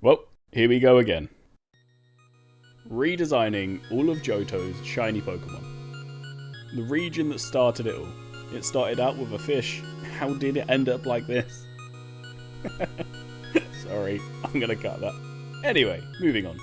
Well, here we go again. Redesigning all of Johto's shiny Pokemon. The region that started it all. It started out with a fish. How did it end up like this? Sorry, I'm gonna cut that. Anyway, moving on.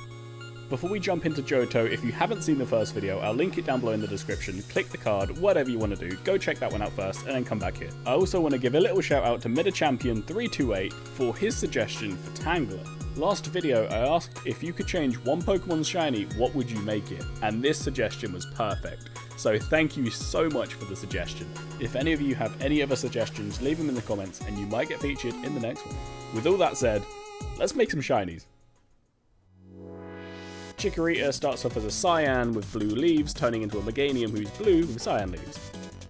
Before we jump into Johto, if you haven't seen the first video, I'll link it down below in the description. Click the card, whatever you want to do, go check that one out first, and then come back here. I also want to give a little shout out to MetaChampion328 for his suggestion for Tangler. Last video, I asked if you could change one Pokemon's shiny, what would you make it? And this suggestion was perfect. So thank you so much for the suggestion. If any of you have any other suggestions, leave them in the comments and you might get featured in the next one. With all that said, let's make some shinies. Chikorita starts off as a cyan with blue leaves, turning into a Meganium who's blue with cyan leaves.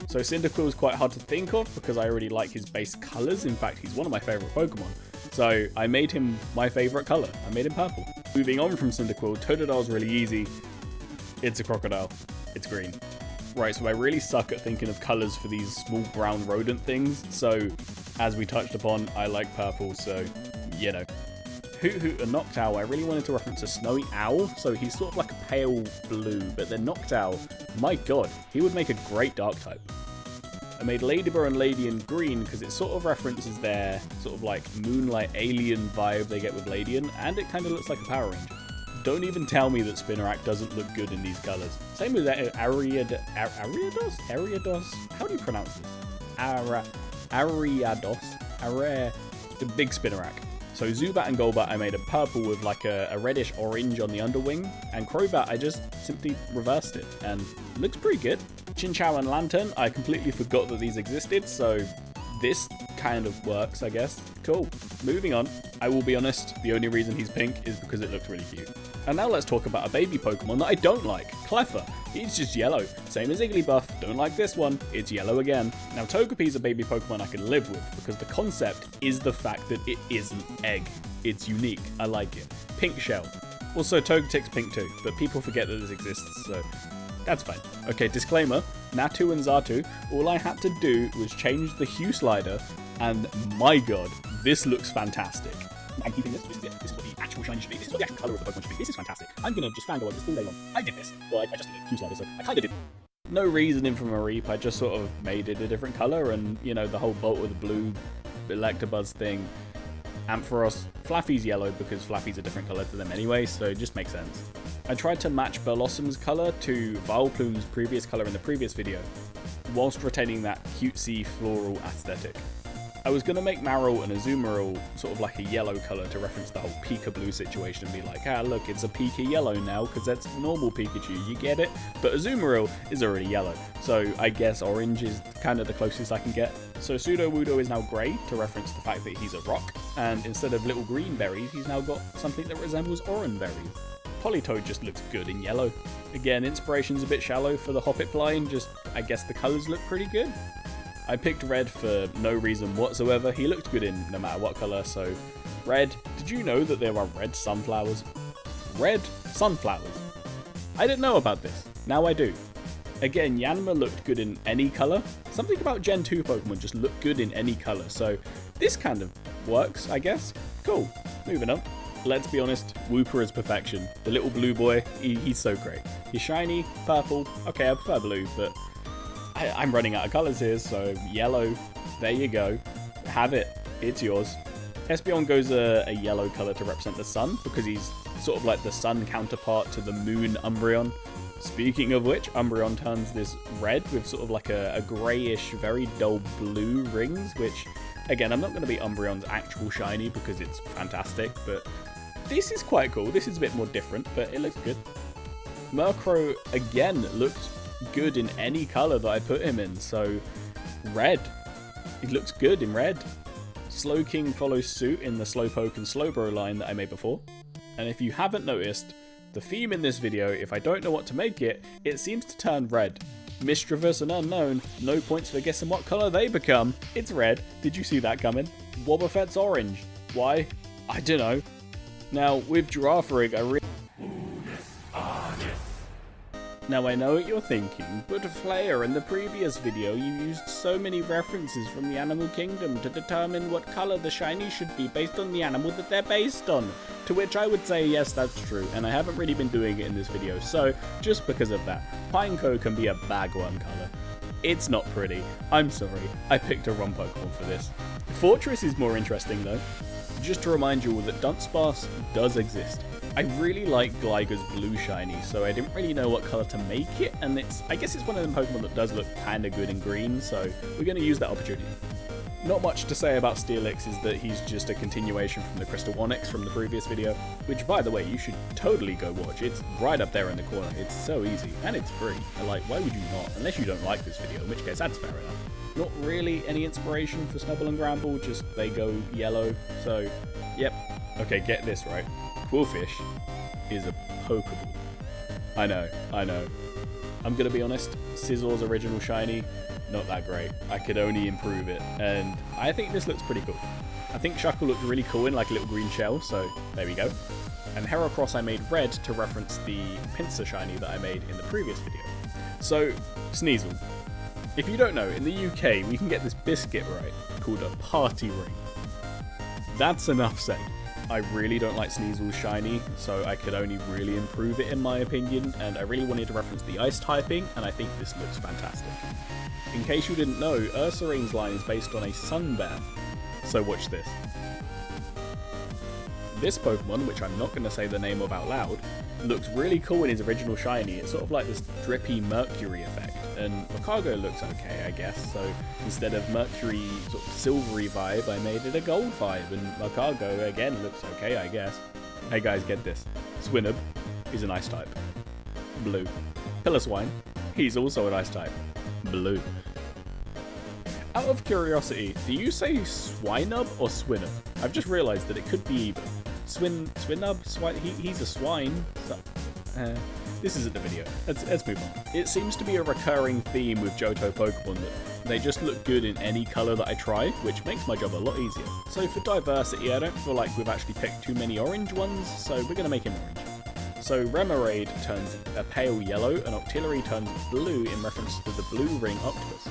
So Cyndaquil is quite hard to think of because I already like his base colours. In fact, he's one of my favourite Pokemon. So I made him my favourite colour. I made him purple. Moving on from Cyndaquil, Totodile's really easy. It's a crocodile. It's green. Right, so I really suck at thinking of colours for these small brown rodent things. So as we touched upon, I like purple, so you know. Hoot Hoot and Noctowl, I really wanted to reference a snowy owl, so he's sort of like a pale blue, but then Noctowl, my god, he would make a great dark type. I made Ladybur and Ladian green because it sort of references their sort of like moonlight alien vibe they get with Ladian, and it kind of looks like a Power Ranger. Don't even tell me that Spinarak doesn't look good in these colours. Same with Ariados? How do you pronounce this? Ariados? The big Spinarak. So Zubat and Golbat I made a purple with like a reddish orange on the underwing, and Crobat I just simply reversed it, and it looks pretty good. Chinchou and Lantern, I completely forgot that these existed, so this kind of works, I guess. Cool. Moving on. I will be honest, the only reason he's pink is because it looks really cute. And now let's talk about a baby Pokemon that I don't like, Cleffa. He's just yellow. Same as Igglybuff, don't like this one, it's yellow again. Now Togepi's a baby Pokemon I can live with because the concept is the fact that it is an egg. It's unique, I like it. Pink shell. Also Togetip's pink too, but people forget that this exists, so that's fine. Okay, disclaimer, Natu and Xatu, all I had to do was change the hue slider, and my god, this looks fantastic. I'm keeping this. This is what the actual shiny should be. This is what the actual colour of the Pokemon should be. This is fantastic. I'm gonna just fangirl over this all day long. I did this. Well, I just did a hue slider, so I kinda did. No reasoning from a Reap, I just sort of made it a different colour, and, you know, the whole bolt with the blue Electabuzz thing. Ampharos, Flaffy's yellow because Flaffy's a different colour to them anyway, so it just makes sense. I tried to match Burlossom's colour to Vileplume's previous colour in the previous video, whilst retaining that cutesy floral aesthetic. I was going to make Marill and Azumarill sort of like a yellow colour to reference the whole Pika Blue situation and be like, ah look, it's a Pika yellow now because that's normal Pikachu, you get it? But Azumarill is already yellow, so I guess orange is kind of the closest I can get. So Sudowoodo is now grey to reference the fact that he's a rock, and instead of little green berries, he's now got something that resembles orange berries. Politoed just looks good in yellow. Again, inspiration's a bit shallow for the Hoppip line, just I guess the colours look pretty good. I picked red for no reason whatsoever. He looked good in no matter what colour, so red. Did you know that there are red sunflowers? Red sunflowers. I didn't know about this. Now I do. Again, Yanma looked good in any colour. Something about Gen 2 Pokemon just look good in any colour, so this kind of works, I guess. Cool. Moving on. Let's be honest, Wooper is perfection. The little blue boy, he's so great. He's shiny, purple. Okay, I prefer blue, but I'm running out of colours here, so yellow, there you go. Have it, it's yours. Espeon goes a yellow colour to represent the sun, because he's sort of like the sun counterpart to the moon Umbreon. Speaking of which, Umbreon turns this red with sort of like a greyish, very dull blue rings, which, again, I'm not going to be Umbreon's actual shiny because it's fantastic, but this is quite cool. This is a bit more different, but it looks good. Murkrow, again, looked good in any colour that I put him in, so red. He looks good in red. Slowking follows suit in the Slowpoke and Slowbro line that I made before. And if you haven't noticed, the theme in this video, if I don't know what to make it, it seems to turn red. Mischievous and unknown, no points for guessing what colour they become. It's red. Did you see that coming? Wobbuffet's orange. Why? I don't know. Now, with Girafarig, I really... Now I know what you're thinking, but Flare, in the previous video you used so many references from the animal kingdom to determine what colour the shiny should be based on the animal that they're based on. To which I would say, yes, that's true, and I haven't really been doing it in this video, so just because of that, Pineco can be a bagworm colour. It's not pretty. I'm sorry, I picked a wrong Pokemon for this. Fortress is more interesting though. Just to remind you all that Dunsparce does exist. I really like Gliga's blue shiny, so I didn't really know what colour to make it, and I guess it's one of them Pokemon that does look kinda good in green, so we're going to use that opportunity. Not much to say about Steelix is that he's just a continuation from the Crystal Onix from the previous video, which by the way, you should totally go watch. It's right up there in the corner. It's so easy, and it's free. And like, why would you not? Unless you don't like this video, in which case that's fair enough. Not really any inspiration for Snubbull and Gramble, just they go yellow, so yep. Okay, get this right. Quillfish is a Pokeball. I know. I'm gonna be honest, Scizzor's original shiny, not that great. I could only improve it, and I think this looks pretty cool. I think Shuckle looked really cool in like a little green shell, so there we go. And Heracross I made red to reference the Pinsir shiny that I made in the previous video. So, Sneasel. If you don't know, in the UK we can get this biscuit right, called a party ring. That's enough said. I really don't like Sneasel's shiny, so I could only really improve it in my opinion, and I really wanted to reference the ice typing, and I think this looks fantastic. In case you didn't know, Ursaring's line is based on a sun bear, so watch this. This Pokemon, which I'm not going to say the name of out loud, looks really cool in his original shiny. It's sort of like this drippy Mercury effect, and Macargo looks okay, I guess, so instead of Mercury sort of silvery vibe, I made it a gold vibe, and Macargo again looks okay, I guess. Hey guys, get this. Swinub is an ice type. Blue. Piloswine, he's also an ice type. Blue. Out of curiosity, do you say Swinub or Swinub? I've just realised that it could be either. Swinub? He's a swine. So, this isn't the video. Let's move on. It seems to be a recurring theme with Johto Pokemon that they just look good in any colour that I try, which makes my job a lot easier. So for diversity, I don't feel like we've actually picked too many orange ones, so we're going to make him orange. So Remoraid turns a pale yellow, and Octillery turns blue in reference to the blue ring octopus.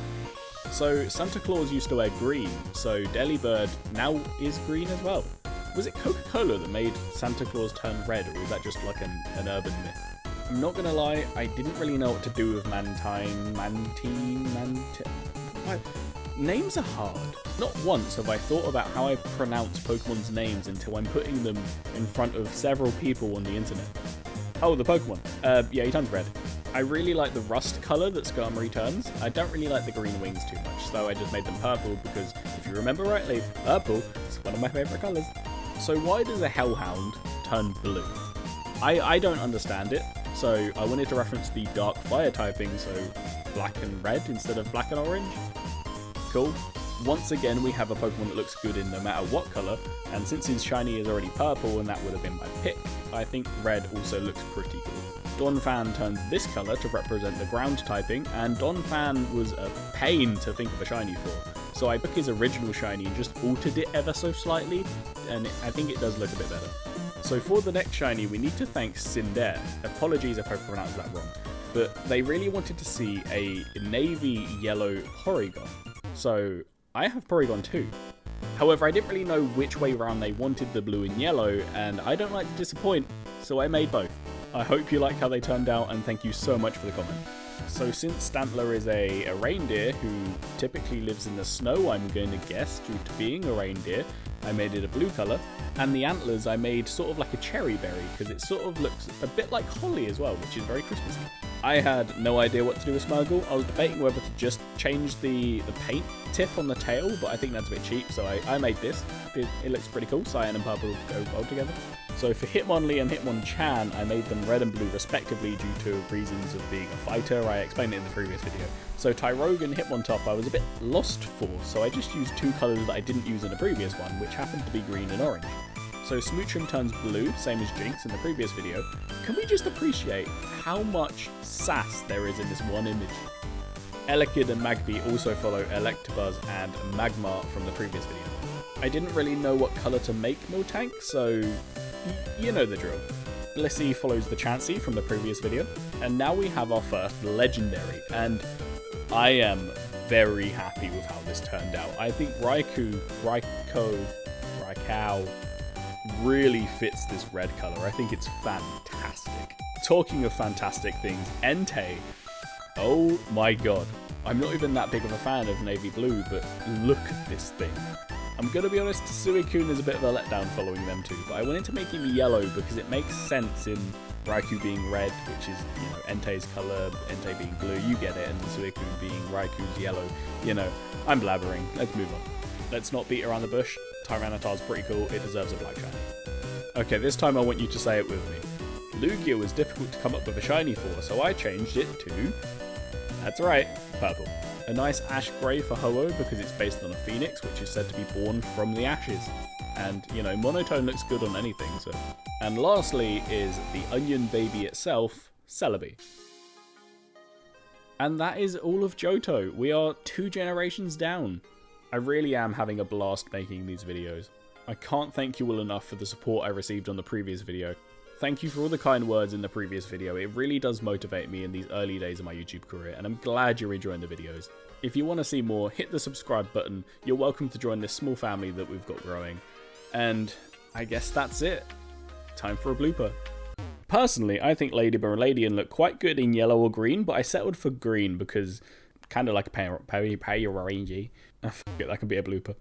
So Santa Claus used to wear green, so Delibird now is green as well. Was it Coca-Cola that made Santa Claus turn red, or was that just like an urban myth? I'm not gonna lie, I didn't really know what to do with Mantine. Names are hard. Not once have I thought about how I pronounce Pokemon's names until I'm putting them in front of several people on the internet. Oh, the Pokemon. Yeah, he turns red. I really like the rust colour that Skarmory turns. I don't really like the green wings too much, so I just made them purple because, if you remember rightly, purple is one of my favourite colours. So why does a Hellhound turn blue? I don't understand it, so I wanted to reference the dark fire typing, so black and red instead of black and orange. Cool. Once again, we have a Pokemon that looks good in no matter what colour, and since his shiny is already purple and that would have been my pick, I think red also looks pretty cool. Donphan turns this colour to represent the ground typing, and Donphan was a pain to think of a shiny for, so I took his original shiny and just altered it ever so slightly, and I think it does look a bit better. So for the next shiny, we need to thank Cyndaquil. Apologies if I pronounced that wrong, but they really wanted to see a navy yellow Porygon. So I have Porygon too. However, I didn't really know which way round they wanted the blue and yellow, and I don't like to disappoint, so I made both. I hope you like how they turned out, and thank you so much for the comment. So since Stantler is a reindeer who typically lives in the snow, I'm going to guess, due to being a reindeer, I made it a blue colour, and the antlers I made sort of like a cherry berry, because it sort of looks a bit like holly as well, which is very Christmassy. I had no idea what to do with Smeargle. I was debating whether to just change the paint tip on the tail, but I think that's a bit cheap, so I made this. It looks pretty cool. Cyan and purple go well together. So for Hitmonlee and Hitmonchan, I made them red and blue respectively due to reasons of being a fighter. I explained it in the previous video. So Tyrogue and Hitmontop I was a bit lost for, so I just used two colours that I didn't use in the previous one, which happened to be green and orange. So Smoochum turns blue, same as Jinx in the previous video. Can we just appreciate how much sass there is in this one image? Elekid and Magby also follow Electabuzz and Magmar from the previous video. I didn't really know what colour to make Miltank, so you know the drill. Blissey follows the Chansey from the previous video, and now we have our first legendary, and I am very happy with how this turned out. I think Raikou, really fits this red color. I think it's fantastic. Talking of fantastic things, Entei. Oh my god. I'm not even that big of a fan of navy blue, but look at this thing. I'm going to be honest, Suicune is a bit of a letdown following them too, but I wanted to make him yellow because it makes sense in Raikou being red, which is, you know, Entei's colour, Entei being blue, you get it, and Suicune being Raikou's yellow. You know, I'm blabbering. Let's move on. Let's not beat around the bush. Tyranitar's pretty cool. It deserves a black shiny. Okay, this time I want you to say it with me. Lugia was difficult to come up with a shiny for, so I changed it to... That's right, purple. A nice ash grey for Ho-Oh because it's based on a phoenix, which is said to be born from the ashes. And, you know, monotone looks good on anything, so... And lastly is the onion baby itself, Celebi. And that is all of Johto. We are 2 generations down. I really am having a blast making these videos. I can't thank you all enough for the support I received on the previous video. Thank you for all the kind words in the previous video. It really does motivate me in these early days of my YouTube career, and I'm glad you're enjoying the videos. If you want to see more, hit the subscribe button. You're welcome to join this small family that we've got growing. And I guess that's it. Time for a blooper. Personally, I think Ladybird and Ladian look quite good in yellow or green, but I settled for green because kind of like a Power Ranger. Oh, fuck it, that can be a blooper.